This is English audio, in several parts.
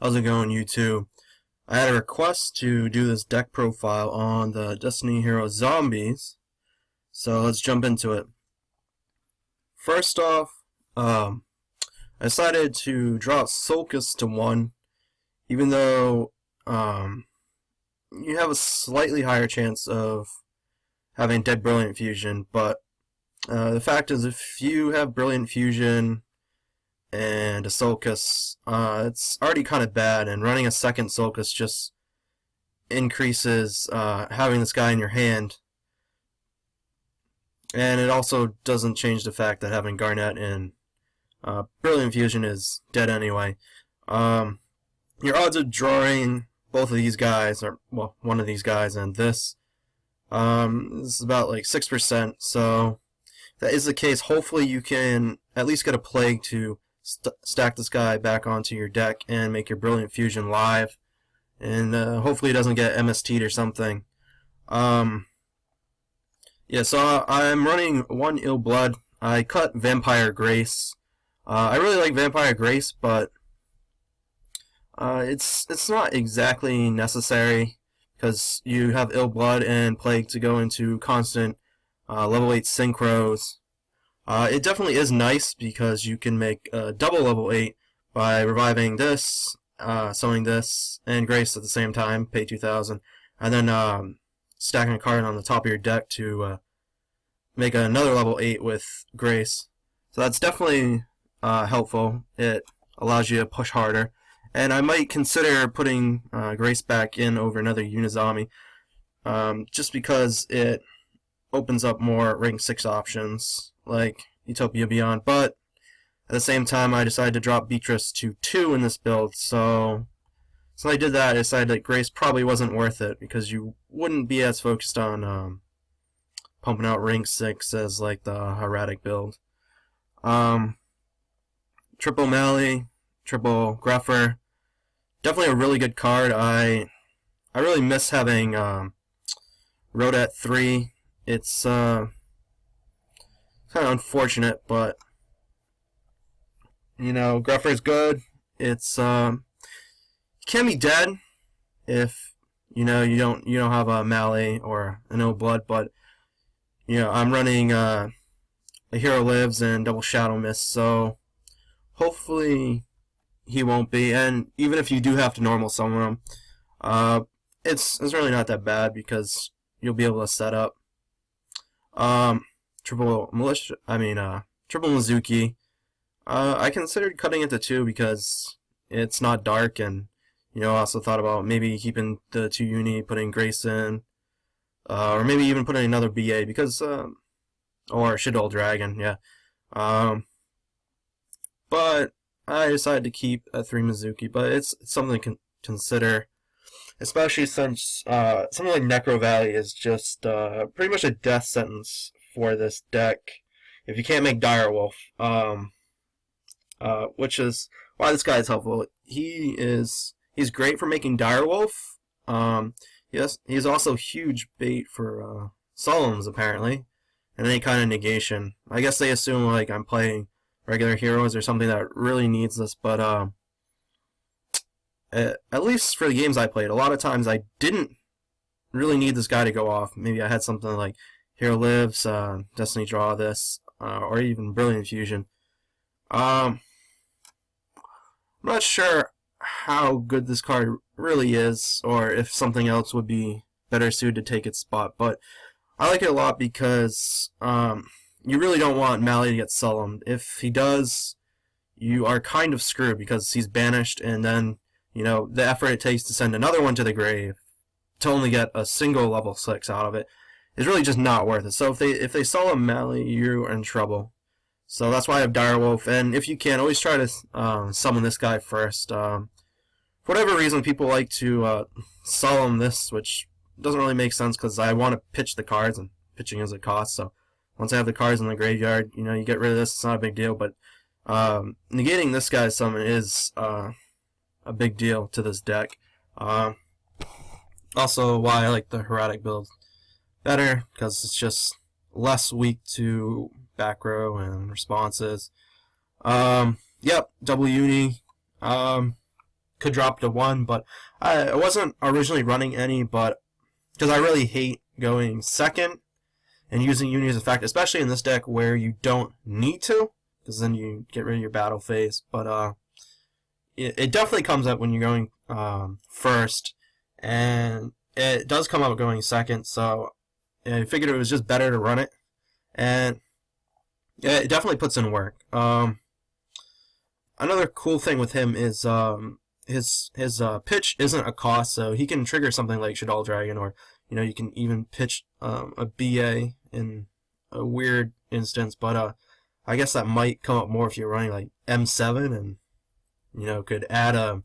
How's it going, YouTube? I had a request to do this deck profile on the Destiny Hero zombies, so let's jump into it. First off, I decided to drop Sulcus to 1, even though you have a slightly higher chance of having Dead Brilliant Fusion, but the fact is, if you have Brilliant Fusion and a Sulcus, it's already kind of bad, and running a second Sulcus just increases having this guy in your hand. And it also doesn't change the fact that having Garnet and Brilliant Fusion is dead anyway. Your odds of drawing both of these guys, or well, one of these guys and this, is about like 6%, so if that is the case, hopefully you can at least get a Plague to stack this guy back onto your deck and make your Brilliant Fusion live, and hopefully it doesn't get MST'd or something. Yeah, so I'm running 1 Ill Blood. I cut Vampire Grace. I really like Vampire Grace, but it's not exactly necessary because you have Ill Blood and Plague to go into constant level 8 synchros. It definitely is nice because you can make double level 8 by reviving this, summoning this, and Grace at the same time, pay 2,000, and then stacking a card on the top of your deck to make another level 8 with Grace. So that's definitely helpful. It allows you to push harder. And I might consider putting Grace back in over another Unizombie, just because it opens up more rank 6 options, like Utopia Beyond. But at the same time, I decided to drop Beatrice to 2 in this build, so I did that, I decided that Grace probably wasn't worth it, because you wouldn't be as focused on pumping out rank 6 as like the Hieratic build. Triple Mally, triple Gruffer, definitely a really good card. I really miss having Rodat 3. It's kind of unfortunate, but you know, Gruffer's good. It's it can be dead if you don't have a Mally or an Ill Blood, but you know, I'm running a Hero Lives and double Shadow Mist, so hopefully he won't be. And even if you do have to normal summon him, it's really not that bad because you'll be able to set up triple Mizuki. I considered cutting it to 2 because it's not dark, and you know, I also thought about maybe keeping the 2 uni, putting Grace in, or maybe even putting another BA because or shaddoll Dragon, yeah. But I decided to keep a 3 Mizuki, but it's something to consider, especially since something like Necro Valley is just pretty much a death sentence for this deck if you can't make Direwolf, which is why this guy is helpful. He's great for making Direwolf. Yes, he's also huge bait for Solemns apparently, and any kind of negation. I guess they assume like I'm playing regular heroes or something that really needs this, but at least for the games I played, a lot of times I didn't really need this guy to go off. Maybe I had something like Hero Lives, Destiny Draw this, or even Brilliant Fusion. I'm not sure how good this card really is, or if something else would be better suited to take its spot, but I like it a lot because you really don't want Mally to get Sullimed. If he does, you are kind of screwed because he's banished, and then you know the effort it takes to send another one to the grave to only get a single level 6 out of it is really just not worth it. So if they Sullim Mally, you're in trouble. So that's why I have Direwolf, and if you can, always try to summon this guy first. For whatever reason, people like to Sullim this, which doesn't really make sense because I want to pitch the cards, and pitching is a cost. So once I have the cards in the graveyard, you know, you get rid of this. It's not a big deal, but negating this guy's summon is a big deal to this deck. Also, why I like the Hieratic build better, because it's just less weak to backrow and responses. Yep, double uni. could drop to 1, but I wasn't originally running any, but because I really hate going second and using Uni as a factor, especially in this deck where you don't need to, because then you get rid of your battle phase. But it definitely comes up when you're going first, and it does come up going second, so I figured it was just better to run it, and it definitely puts in work. Another cool thing with him is his pitch isn't a cost, so he can trigger something like Shaddoll Dragon, or you can even pitch a BA in a weird instance. But I guess that might come up more if you're running like M7 and could add a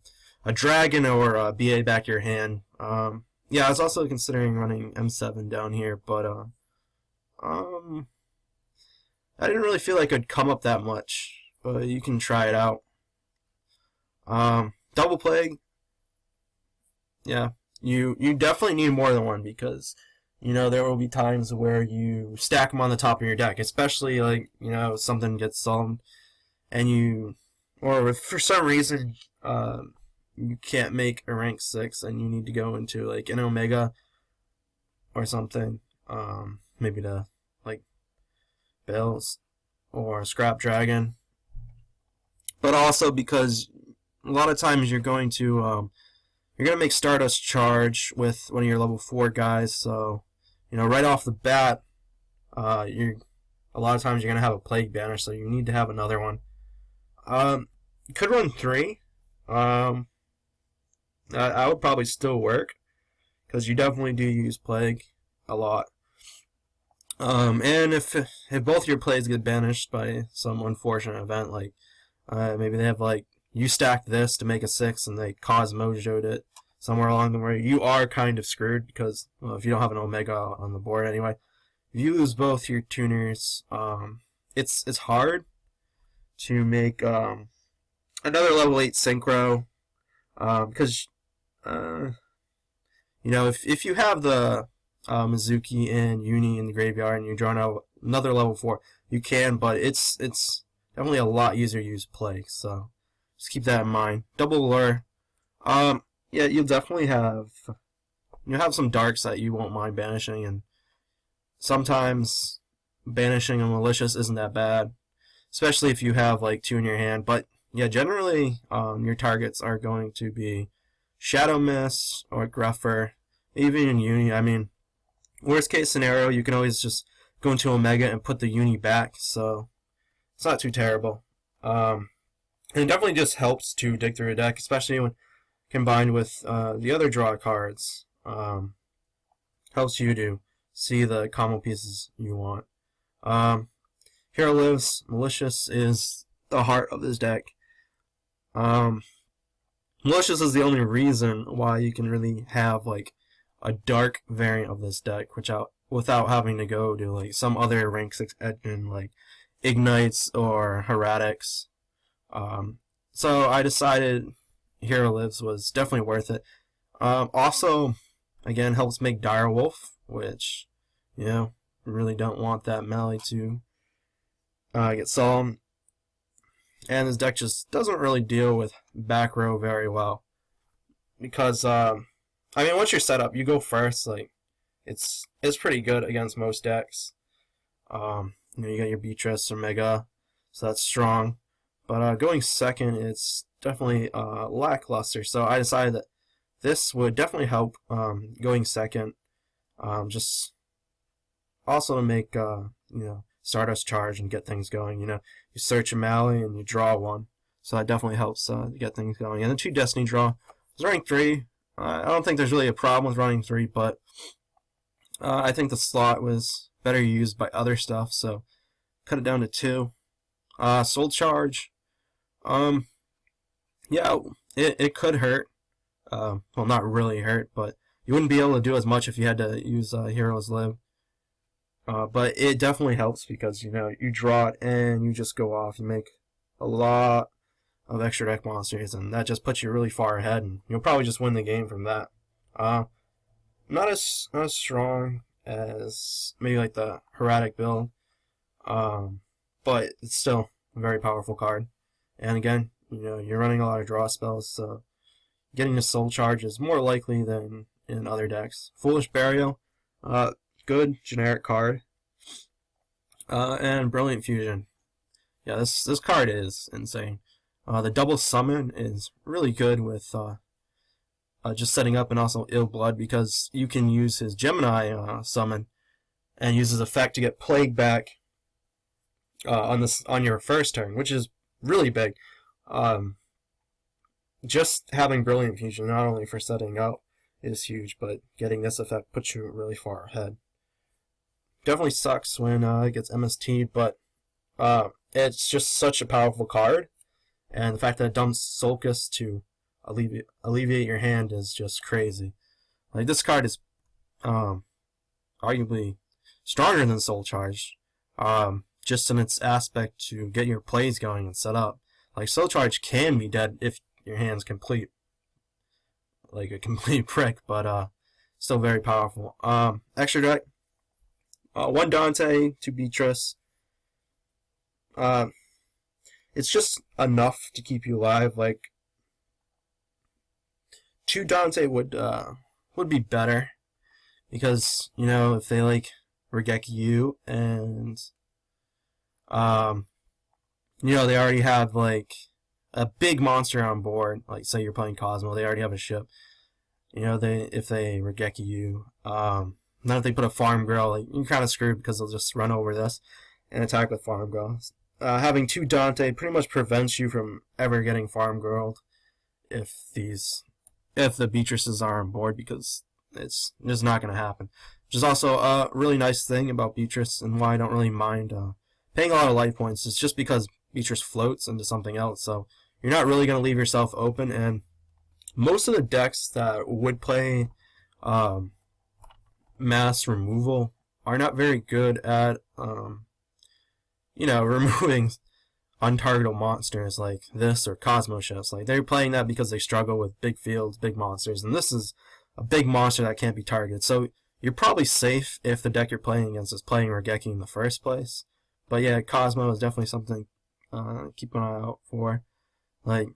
dragon or a BA back to your hand. Yeah, I was also considering running M7 down here, but I didn't really feel like it'd come up that much. But you can try it out. Double Plague. Yeah, you definitely need more than one, because there will be times where you stack them on the top of your deck, especially like something gets summoned and or for some reason you can't make a rank 6 and you need to go into like an Omega or something, maybe to like Bills or Scrap Dragon. But also because a lot of times you're going to make Stardust charge with one of your level 4 guys, so right off the bat, a lot of times you're gonna have a Plague Banner, so you need to have another one. You could run 3. I would probably still work, because you definitely do use Plague a lot. And if both your plays get banished by some unfortunate event, like maybe they have like you stacked this to make a 6 and they cause Mojo'd it somewhere along the way, you are kind of screwed, because if you don't have an Omega on the board anyway, if you lose both your tuners, it's hard to make another level 8 synchro, because if you have the Mizuki and Uni in the graveyard and you're drawing out another level 4, you can, but it's definitely a lot easier to use Plague, so just keep that in mind. Double Lure. Yeah, you'll definitely have some darks that you won't mind banishing, and sometimes banishing a malicious isn't that bad, especially if you have like 2 in your hand. But yeah, generally your targets are going to be Shadow Mist or Gruffer, even in Uni. I mean, worst case scenario, you can always just go into Omega and put the Uni back, so it's not too terrible. And it definitely just helps to dig through a deck, especially when combined with the other draw cards. Helps you to see the combo pieces you want. Hero Lives. Malicious is the heart of this deck. Malicious is the only reason why you can really have like a dark variant of this deck, without having to go to like some other rank 6 engine like Ignites or Heretics. So I decided Hero Lives was definitely worth it. Also, again, helps make Direwolf, which really don't want that melee to get sullen. And this deck just doesn't really deal with backrow very well, because once you're set up, you go first. Like it's pretty good against most decks. You got your Beatrice or Mega, so that's strong. But going second, it's definitely lackluster. So I decided that this would definitely help going second. Just also to make Stardust charge and get things going. You search a Mally and you draw one, so that definitely helps get things going. And the 2 Destiny draw. I was running 3. I don't think there's really a problem with running 3, but I think the slot was better used by other stuff, so cut it down to 2. Soul Charge. Yeah, it could hurt. Well, not really hurt, but you wouldn't be able to do as much if you had to use Heroes Live. But it definitely helps, because you draw it and you just go off. You make a lot of extra deck monsters, and that just puts you really far ahead, and you'll probably just win the game from that. Not as strong as maybe like the Heretic build, but it's still a very powerful card. And again, you're running a lot of draw spells, so getting a soul charge is more likely than in other decks. Foolish Burial, good generic card, and Brilliant Fusion. Yeah, this card is insane. The double summon is really good with just setting up, and also Ill Blood, because you can use his Gemini summon and use his effect to get Plague back on your first turn, which is really big. Just having Brilliant Fusion, not only for setting up, is huge, but getting this effect puts you really far ahead. Definitely sucks when it gets MST'd, but it's just such a powerful card, and the fact that it dumps Sulcus to alleviate your hand is just crazy. Like, this card is arguably stronger than Soul Charge, just in its aspect to get your plays going and set up. Like, Soul Charge can be dead if your hand's complete, like a complete prick, but still very powerful. Extra deck, 1 Dante, 2 Beatrice. It's just enough to keep you alive. Like, 2 Dante would be better, because, you know, if they like Regeki you and you know, they already have like a big monster on board, like say you're playing Cosmo, they already have a ship. You know, if they Regeki you, now if they put a Farm Girl, like, you're kind of screwed, because they'll just run over this and attack with Farm Girl. Having 2 Dante pretty much prevents you from ever getting Farm Girled if the Beatrices are on board, because it's just not going to happen. Which is also a really nice thing about Beatrice, and why I don't really mind paying a lot of life points. It's just because Beatrice floats into something else, so you're not really going to leave yourself open. And most of the decks that would play mass removal are not very good at you know, removing untargetable monsters like this or Cosmo ships. Like, they're playing that because they struggle with big fields, big monsters, and this is a big monster that can't be targeted. So you're probably safe if the deck you're playing against is playing Regeki in the first place. But yeah, Cosmo is definitely something keep an eye out for. Like,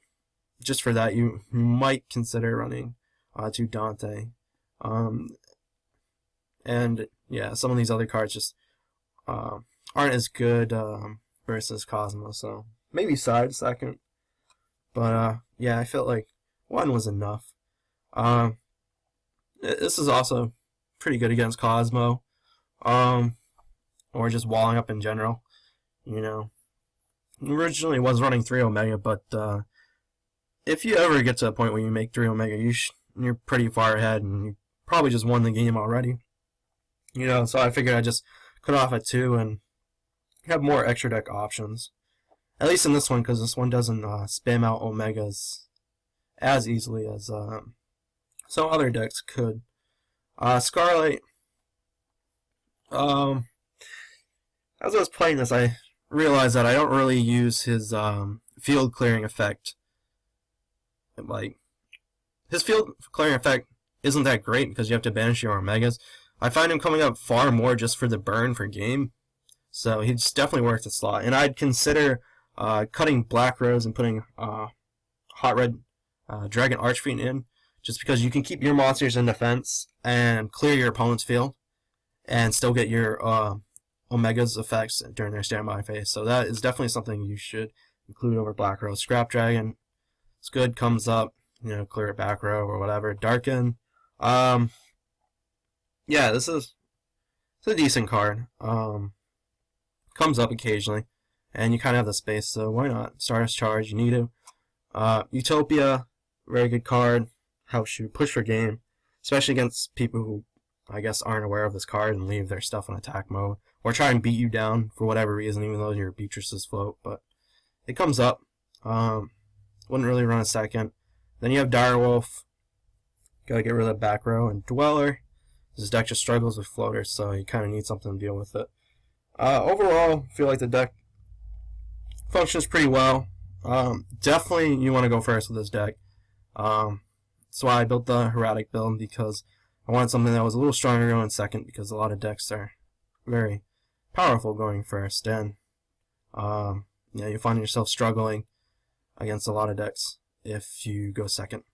just for that, you might consider running 2 Dante. And yeah, some of these other cards just aren't as good versus Cosmo, so maybe side second. But yeah, I felt like 1 was enough. This is also pretty good against Cosmo, or just walling up in general. You know, originally was running 3 Omega, but if you ever get to a point where you make 3 Omega, you're pretty far ahead, and you probably just won the game already. You know, so I figured I'd just cut off at 2 and have more extra deck options. At least in this one, because this one doesn't spam out Omegas as easily as some other decks could. Scarlet. As I was playing this, I realized that I don't really use his field clearing effect. Like, his field clearing effect isn't that great because you have to banish your Omegas. I find him coming up far more just for the burn for game. So he's definitely worth the slot. And I'd consider cutting Blackrows and putting Hot Red Dragon Archfiend in, just because you can keep your monsters in defense and clear your opponent's field and still get your Omega's effects during their standby phase. So that is definitely something you should include over Blackrow. Scrap Dragon, it's good, comes up, you know, clear it backrow or whatever. Darken. Yeah, it's a decent card. Comes up occasionally, and you kind of have the space, so why not? Stardust Charge, you need to. Utopia, very good card. Helps you push your game, especially against people who, I guess, aren't aware of this card and leave their stuff in attack mode, or try and beat you down for whatever reason, even though your Beatrices float. But it comes up. Wouldn't really run a second. Then you have Direwolf. Gotta get rid of the back row, and Dweller. This deck just struggles with floaters, so you kind of need something to deal with it. Overall, I feel like the deck functions pretty well. Definitely you want to go first with this deck. That's why I built the Heretic build, because I wanted something that was a little stronger going second, because a lot of decks are very powerful going first, and yeah, you find yourself struggling against a lot of decks if you go second.